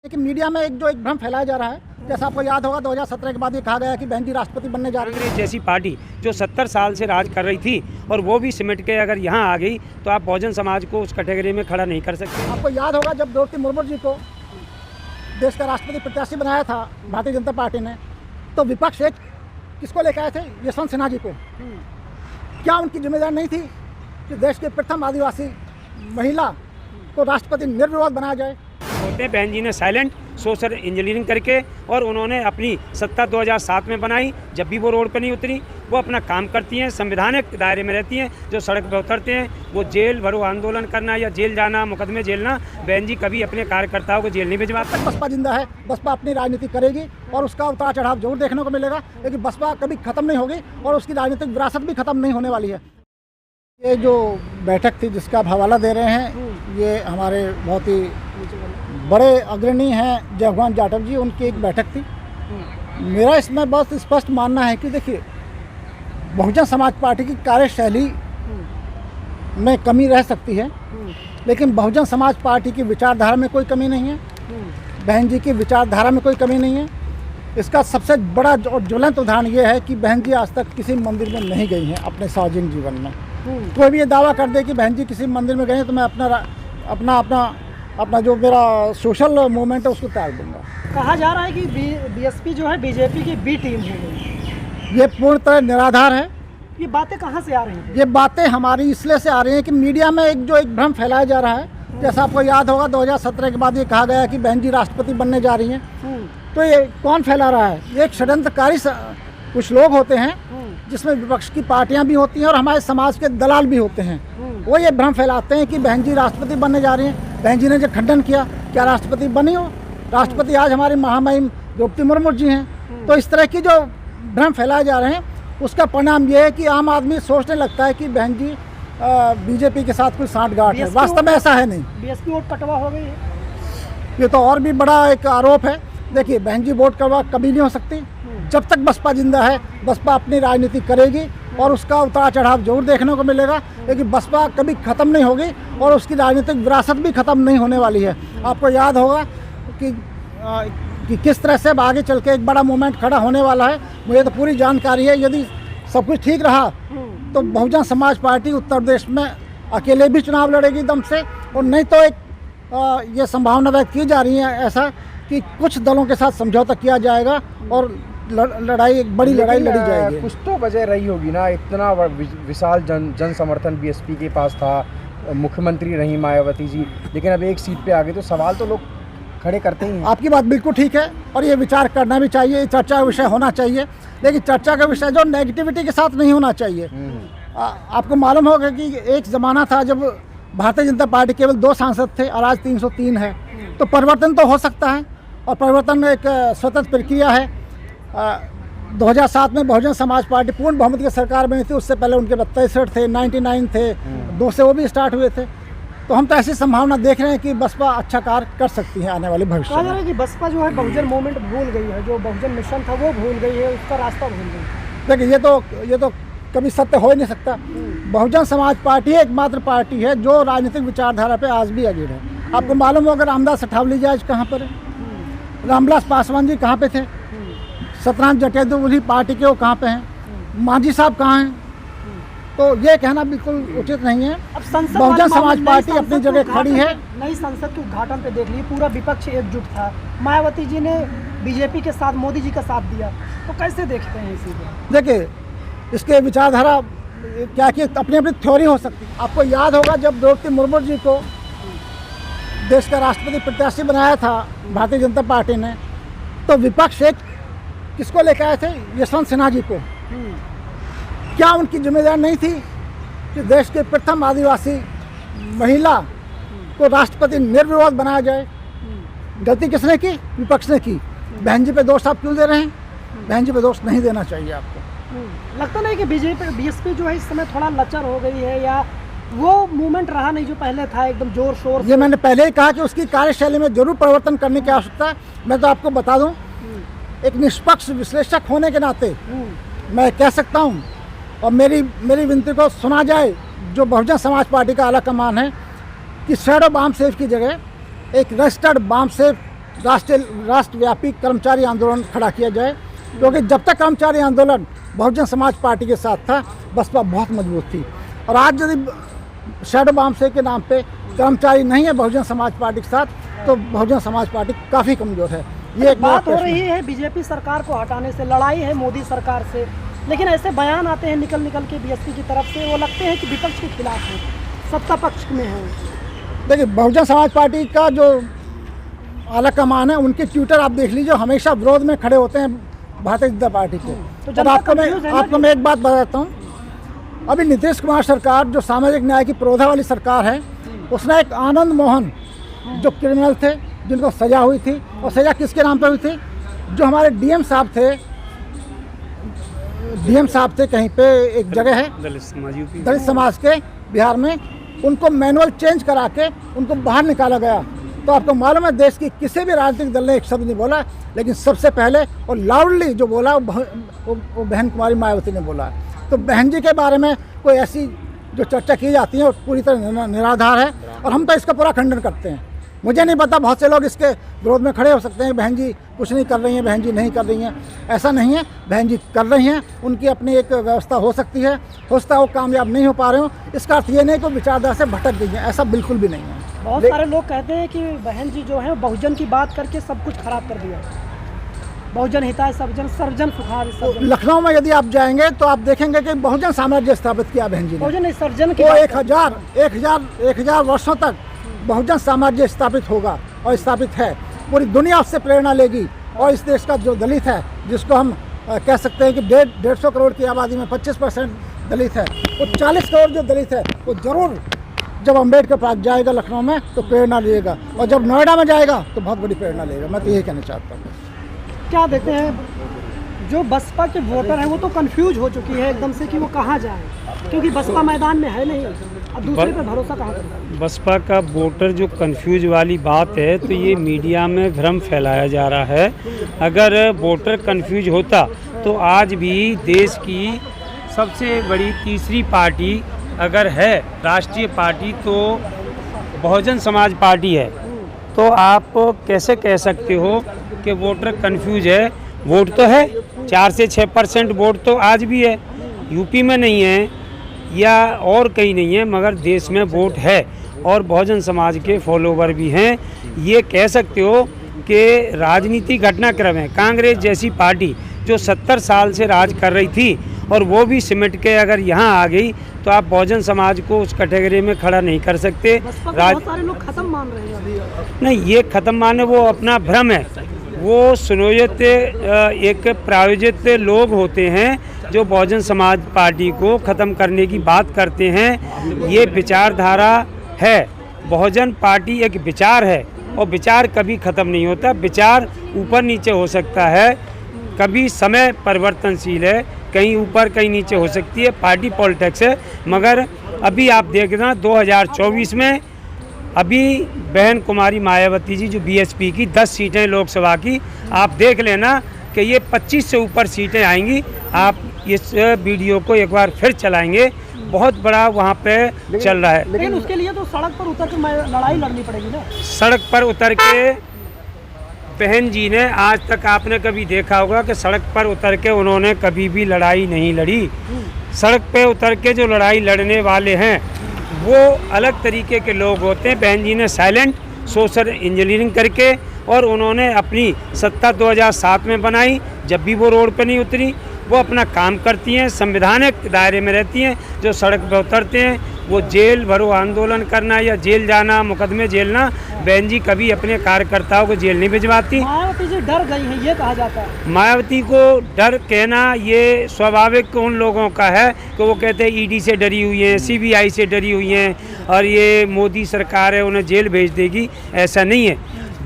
लेकिन मीडिया में एक भ्रम फैलाया जा रहा है। जैसा आपको याद होगा 2017 के बाद ये कहा गया कि बहन जी राष्ट्रपति बनने जा रही है। कांग्रेस जैसी पार्टी जो 70 साल से राज कर रही थी और वो भी सिमट के अगर यहाँ आ गई तो आप बहुजन समाज को उस कैटेगरी में खड़ा नहीं कर सकते। आपको याद होगा जब द्रौपदी मुर्मू जी को देश का राष्ट्रपति प्रत्याशी बनाया था भारतीय जनता पार्टी ने, तो विपक्ष एक किसको लेकर आए थे? यशवंत सिन्हा जी को। क्या उनकी जिम्मेदारी नहीं थी कि देश के प्रथम आदिवासी महिला को राष्ट्रपति निर्विवाद बनाया जाए? होते बहन जी ने साइलेंट सोशल इंजीनियरिंग करके और उन्होंने अपनी सत्ता 2007 में बनाई। जब भी वो रोड पर नहीं उतरी वो अपना काम करती हैं, संवैधानिक दायरे में रहती हैं। जो सड़क पर उतरते हैं वो जेल भरो आंदोलन करना या जेल जाना, मुकदमे झेलना, बहन जी कभी अपने कार्यकर्ताओं को जेल नहीं भिजवाते। बसपा जिंदा है, बसपा अपनी राजनीति करेगी और उसका उतार चढ़ाव जरूर देखने को मिलेगा, लेकिन बसपा कभी खत्म नहीं होगी और उसकी राजनीतिक विरासत भी खत्म नहीं होने वाली है। ये जो बैठक थी जिसका आप हवाला दे रहे हैं, ये हमारे बहुत ही बड़े अग्रणी हैं जगवान जाटव जी, उनकी एक बैठक थी। मेरा इसमें बहुत स्पष्ट मानना है कि देखिए, बहुजन समाज पार्टी की कार्यशैली में कमी रह सकती है, लेकिन बहुजन समाज पार्टी की विचारधारा में कोई कमी नहीं है। बहन जी की विचारधारा में कोई कमी नहीं है। इसका सबसे बड़ा और ज्वलंत उदाहरण ये है कि बहन जी आज तक किसी मंदिर में नहीं गई हैं अपने सार्वजनिक जीवन में। कोई भी ये दावा कर दे कि बहन जी किसी मंदिर में गए हैं तो मैं अपना जो मेरा सोशल मूवमेंट है उसको त्याग दूंगा। कहा जा रहा है कि बीएसपी जो है बीजेपी की बी टीम हो गई। ये पूर्णतः निराधार है। ये बातें कहाँ से आ रही हैं? ये बातें हमारी इसलिए से आ रही हैं कि मीडिया में एक भ्रम फैलाया जा रहा है। जैसा आपको याद होगा 2017 के बाद ये कहा गया कि बहन जी राष्ट्रपति बनने जा रही हैं। तो ये कौन फैला रहा है? ये एक षड्यंत्रकारी कुछ लोग होते हैं जिसमें विपक्ष की पार्टियां भी होती हैं और हमारे समाज के दलाल भी होते हैं। वो ये भ्रम फैलाते हैं कि बहन जी राष्ट्रपति बनने जा रही हैं। बहन जी ने जो खंडन किया, क्या राष्ट्रपति बनी हो? राष्ट्रपति आज हमारी महामहिम द्रौपदी मुर्मू जी हैं। तो इस तरह की जो भ्रम फैलाए जा रहे हैं उसका परिणाम ये है कि आम आदमी सोचने लगता है कि बहन जी बीजेपी के साथ कोई साठगांठ है। वास्तव में ऐसा है नहीं। बीएसपी वोट कटवा हो गई है। ये तो और भी बड़ा एक आरोप है। देखिए, बहन जी वोट करवा कभी नहीं हो सकती। जब तक बसपा जिंदा है बसपा अपनी राजनीति करेगी और उसका उतार चढ़ाव जरूर देखने को मिलेगा, लेकिन बसपा कभी ख़त्म नहीं होगी और उसकी राजनीतिक विरासत भी ख़त्म नहीं होने वाली है। आपको याद होगा कि किस तरह से अब आगे चल के एक बड़ा मूवमेंट खड़ा होने वाला है। मुझे तो पूरी जानकारी है। यदि सब कुछ ठीक रहा तो बहुजन समाज पार्टी उत्तर प्रदेश में अकेले भी चुनाव लड़ेगी दम से, और नहीं तो एक ये संभावना व्यक्त की जा रही है ऐसा कि कुछ दलों के साथ समझौता किया जाएगा और लड़ाई, एक बड़ी लड़ाई लड़ी जाएगी। कुछ तो वजह रही होगी ना, इतना विशाल जन समर्थन बीएसपी के पास था, मुख्यमंत्री रही मायावती जी, लेकिन अब एक सीट पे आ गए तो सवाल तो लोग खड़े करते ही हैं। आपकी बात बिल्कुल ठीक है और ये विचार करना भी चाहिए, चर्चा का विषय होना चाहिए, लेकिन चर्चा का विषय जो नेगेटिविटी के साथ नहीं होना चाहिए। आपको मालूम होगा कि एक ज़माना था जब भारतीय जनता पार्टी केवल 2 सांसद थे और आज 303 है। तो परिवर्तन तो हो सकता है और परिवर्तन एक स्वतंत्र प्रक्रिया है। 2007 में बहुजन समाज पार्टी पूर्ण बहुमत की सरकार बनी थी। उससे पहले उनके 32 सीट थे, 99 थे, 2 से वो भी स्टार्ट हुए थे। तो हम तो ऐसी संभावना देख रहे हैं कि बसपा अच्छा कार्य कर सकती है आने वाले भविष्य में। कहा जा रहा है कि बसपा जो है बहुजन मूवमेंट भूल गई है, जो बहुजन मिशन था वो भूल गई है, उसका रास्ता भूल गई। देखिए, ये तो कभी सत्य हो ही नहीं सकता। बहुजन समाज पार्टी एकमात्र पार्टी है जो राजनीतिक विचारधारा पे आज भी अडिग है। आपको मालूम होगा रामदास अठावले जी आज कहाँ पर है? रामविलास पासवान जी कहाँ पे थे? सतनाम जटेन्द्र पार्टी के वो कहाँ पे हैं? मांझी साहब कहाँ हैं? तो ये कहना बिल्कुल उचित नहीं है। अब संसद बहुजन समाज पार्टी अपनी जगह खड़ी है। नई संसद के उद्घाटन पे देख लीजिए, पूरा विपक्ष एकजुट था। मायावती जी ने बीजेपी के साथ मोदी जी का साथ दिया, तो कैसे देखते हैं इसी को? देखिए, इसके विचारधारा क्या कि अपनी अपनी थ्योरी हो सकती है। आपको याद होगा जब द्रौपदी मुर्मू जी को देश का राष्ट्रपति प्रत्याशी बनाया था भारतीय जनता पार्टी ने, तो विपक्ष एक किसको लेकर आए थे? यशवंत सिन्हा जी को। क्या उनकी जिम्मेदारी नहीं थी कि देश के प्रथम आदिवासी महिला को राष्ट्रपति निर्विवाद बनाया जाए? गलती किसने की? विपक्ष ने की। बहन जी पे दोष आप क्यों दे रहे हैं? बहन जी पे दोष नहीं देना चाहिए आपको। लगता नहीं कि बीएसपी जो है इस समय थोड़ा लचर हो गई है, या वो मूवमेंट रहा नहीं जो पहले था एकदम जोर शोर? ये मैंने पहले ही कहा कि उसकी कार्यशैली में जरूर परिवर्तन करने की आवश्यकता है। मैं तो आपको बता दूं, एक निष्पक्ष विश्लेषक होने के नाते मैं कह सकता हूं और मेरी विनती को सुना जाए, जो बहुजन समाज पार्टी का आला कमान है, कि शैडो बाम सेफ की जगह एक रजिस्टर्ड बाम सेफ राष्ट्रव्यापी कर्मचारी आंदोलन खड़ा किया जाए, क्योंकि जब तक कर्मचारी आंदोलन बहुजन समाज पार्टी के साथ था, बसपा बहुत मजबूत थी। और आज यदि शैडो बामसे के नाम पे कर्मचारी नहीं है बहुजन समाज पार्टी के साथ, तो बहुजन समाज पार्टी काफ़ी कमज़ोर है। ये एक बात हो रही है बीजेपी सरकार को हटाने से, लड़ाई है मोदी सरकार से, लेकिन ऐसे बयान आते हैं निकल के बीएसपी की तरफ से, वो लगते हैं कि विपक्ष के खिलाफ है, सत्ता पक्ष में है। देखिए, बहुजन समाज पार्टी का जो आला कमान है, उनके ट्विटर आप देख लीजिए, हमेशा विरोध में खड़े होते हैं भारतीय जनता पार्टी के। तो अब आपको मैं एक बात बताता हूँ। अभी नीतीश कुमार सरकार जो सामाजिक न्याय की प्रोधा वाली सरकार है, उसने एक आनंद मोहन जो क्रिमिनल थे, जिनको सजा हुई थी, और सजा किसके नाम पर हुई थी? जो हमारे डीएम साहब थे कहीं पे एक जगह है दलित समाज के बिहार में, उनको मैनुअल चेंज करा के उनको बाहर निकाला गया। तो आपको मालूम है, देश की किसी भी राजनीतिक दल ने एक शब्द नहीं बोला, लेकिन सबसे पहले और लाउडली जो बोला वो बहन कुमारी मायावती ने बोला। तो बहन जी के बारे में कोई ऐसी जो चर्चा की जाती है वो पूरी तरह निराधार है, और हम तो इसका पूरा खंडन करते हैं। मुझे नहीं पता, बहुत से लोग इसके विरोध में खड़े हो सकते हैं, बहन जी कुछ नहीं कर रही हैं, बहन जी नहीं कर रही हैं। ऐसा नहीं है, बहन जी कर रही हैं, उनकी अपनी एक व्यवस्था हो सकती है, हो सकता है वो कामयाब नहीं हो पा रहे हो। इसका अर्थ ये नहीं कि विचारधारा से भटक गई है, ऐसा बिल्कुल भी नहीं है। बहुत सारे लोग कहते हैं कि बहन जी जो है बहुजन की बात करके सब कुछ खराब कर दिया, बहुजन हिताय सर्वजन सुखाय। लखनऊ में यदि आप जाएंगे तो आप देखेंगे कि बहुजन साम्राज्य स्थापित किया बहन जी ने। बहुजन सर्जन की 1000 वर्षों तक बहुजन साम्राज्य स्थापित होगा और स्थापित है। पूरी दुनिया उससे प्रेरणा लेगी। और इस देश का जो दलित है, जिसको हम कह सकते हैं कि 150 करोड़ की आबादी में 25% दलित है, वो 40 करोड़ जो दलित है वो जरूर जब अम्बेडकर पार्क जाएगा लखनऊ में तो प्रेरणा लेगा, और जब नोएडा में जाएगा तो बहुत बड़ी प्रेरणा लेगा। मैं तो यही कहना चाहता हूँ। क्या देखते हैं, जो बसपा के वोटर हैं वो तो कंफ्यूज हो चुकी है एकदम से कि वो कहाँ जाए, क्योंकि बसपा मैदान में है नहीं, अब दूसरे पे भरोसा कहाँ करें। बसपा का वोटर जो कंफ्यूज वाली बात है, तो ये मीडिया में भ्रम फैलाया जा रहा है। अगर वोटर कंफ्यूज होता तो आज भी देश की सबसे बड़ी तीसरी पार्टी अगर है राष्ट्रीय पार्टी तो बहुजन समाज पार्टी है। तो आप कैसे कह सकते हो कि वोटर कंफ्यूज है? वोट तो है, 4 से 6% वोट तो आज भी है, यूपी में नहीं है या और कहीं नहीं है, मगर देश में वोट है और बहुजन समाज के फॉलोवर भी हैं। ये कह सकते हो कि राजनीति घटनाक्रम है। कांग्रेस जैसी पार्टी जो 70 साल से राज कर रही थी और वो भी सिमट के अगर यहाँ आ गई, तो आप बहुजन समाज को उस कैटेगरी में खड़ा नहीं कर सकते। बहुत सारे लोग खत्म मान रहे हैं अभी। नहीं, ये खत्म माने वो अपना भ्रम है। वो सुनियोजित एक प्रायोजित लोग होते हैं जो बहुजन समाज पार्टी को ख़त्म करने की बात करते हैं। ये विचारधारा है, बहुजन पार्टी एक विचार है और विचार कभी ख़त्म नहीं होता। विचार ऊपर नीचे हो सकता है, कभी समय परिवर्तनशील है, कहीं ऊपर कहीं नीचे हो सकती है, पार्टी पॉलिटिक्स है। मगर अभी आप देख रहे हैं 2024 में अभी बहन कुमारी मायावती जी जो बीएसपी की 10 सीटें लोकसभा की, आप देख लेना कि ये 25 से ऊपर सीटें आएंगी। आप इस वीडियो को एक बार फिर चलाएंगे, बहुत बड़ा वहाँ पे चल रहा है। लेकिन उसके लिए तो सड़क पर उतर के लड़ाई लड़नी पड़ेगी ना। सड़क पर उतर के बहन जी ने, आज तक आपने कभी देखा होगा कि सड़क पर उतर के उन्होंने कभी भी लड़ाई नहीं लड़ी। सड़क पे उतर के जो लड़ाई लड़ने वाले हैं वो अलग तरीके के लोग होते हैं। बहन जी ने साइलेंट सोशल इंजीनियरिंग करके, और उन्होंने अपनी सत्ता 2007 में बनाई, जब भी वो रोड पे नहीं उतरी। वो अपना काम करती हैं, संवैधानिक दायरे में रहती हैं। जो सड़क पर उतरते हैं वो जेल भरो आंदोलन करना या जेल जाना, मुकदमे झेलना, बहन जी कभी अपने कार्यकर्ताओं को जेल नहीं भिजवाती। मायावती जी डर गई हैं, ये कहा जाता है। मायावती को डर कहना ये स्वाभाविक उन लोगों का है कि वो कहते हैं ईडी से डरी हुई हैं, सीबीआई से डरी हुई हैं और ये मोदी सरकार है उन्हें जेल भेज देगी। ऐसा नहीं है।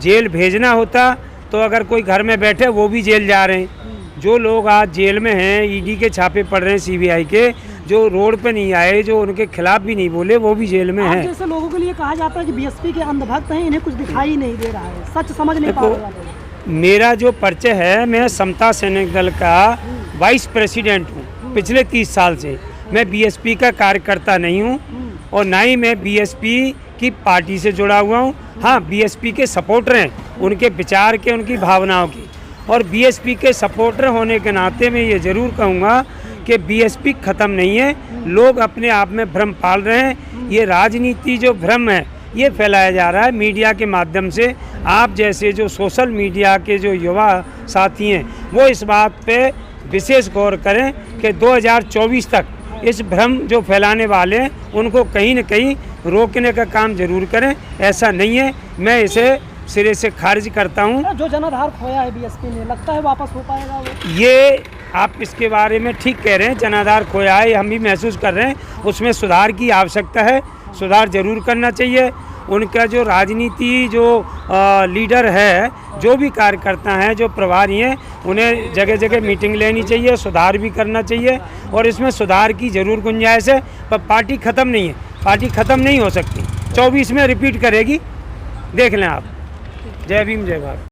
जेल भेजना होता तो अगर कोई घर में बैठे वो भी जेल जा रहे हैं। जो लोग आज जेल में हैं, ईडी के छापे पड़ रहे हैं, सीबीआई के, जो रोड पे नहीं आए, जो उनके खिलाफ भी नहीं बोले, वो भी जेल में हैं। जैसे लोगों के लिए कहा जाता है कि बीएसपी के अंधभक्त हैं, इन्हें कुछ दिखाई नहीं दे रहा है, सच समझ नहीं पा रहे। मेरा जो परिचय है, मैं समता सैनिक दल का वाइस प्रेसिडेंट हूँ पिछले 30 साल से। मैं बीएसपी का कार्यकर्ता नहीं हूँ और ना ही मैं बीएसपी की पार्टी से जुड़ा हुआ हूँ। हाँ, बीएसपी के सपोर्टर हैं उनके विचार के, उनकी भावनाओं की। और बीएसपी के सपोर्टर होने के नाते मैं ये ज़रूर कहूँगा कि बीएसपी ख़त्म नहीं है। लोग अपने आप में भ्रम पाल रहे हैं। ये राजनीति जो भ्रम है ये फैलाया जा रहा है मीडिया के माध्यम से। आप जैसे जो सोशल मीडिया के जो युवा साथी हैं वो इस बात पे विशेष गौर करें कि 2024 तक इस भ्रम जो फैलाने वाले हैं उनको कहीं न कहीं रोकने का काम जरूर करें। ऐसा नहीं है, मैं इसे सिरे से खारिज करता हूँ। जो जनाधार खोया है बीएसपी में, लगता है वापस हो पाएगा वो? ये आप इसके बारे में ठीक कह रहे हैं, जनाधार खोया है, हम भी महसूस कर रहे हैं। उसमें सुधार की आवश्यकता है, सुधार जरूर करना चाहिए। उनका जो राजनीति जो लीडर है, जो भी कार्यकर्ता हैं, जो प्रभारी हैं, उन्हें जगह जगह मीटिंग लेनी चाहिए, सुधार भी करना चाहिए। और इसमें सुधार की ज़रूर गुंजाइश है। पर पार्टी ख़त्म नहीं है, पार्टी ख़त्म नहीं हो सकती। 24 में रिपीट करेगी, देख लें आप। जय भीम, जय भारत।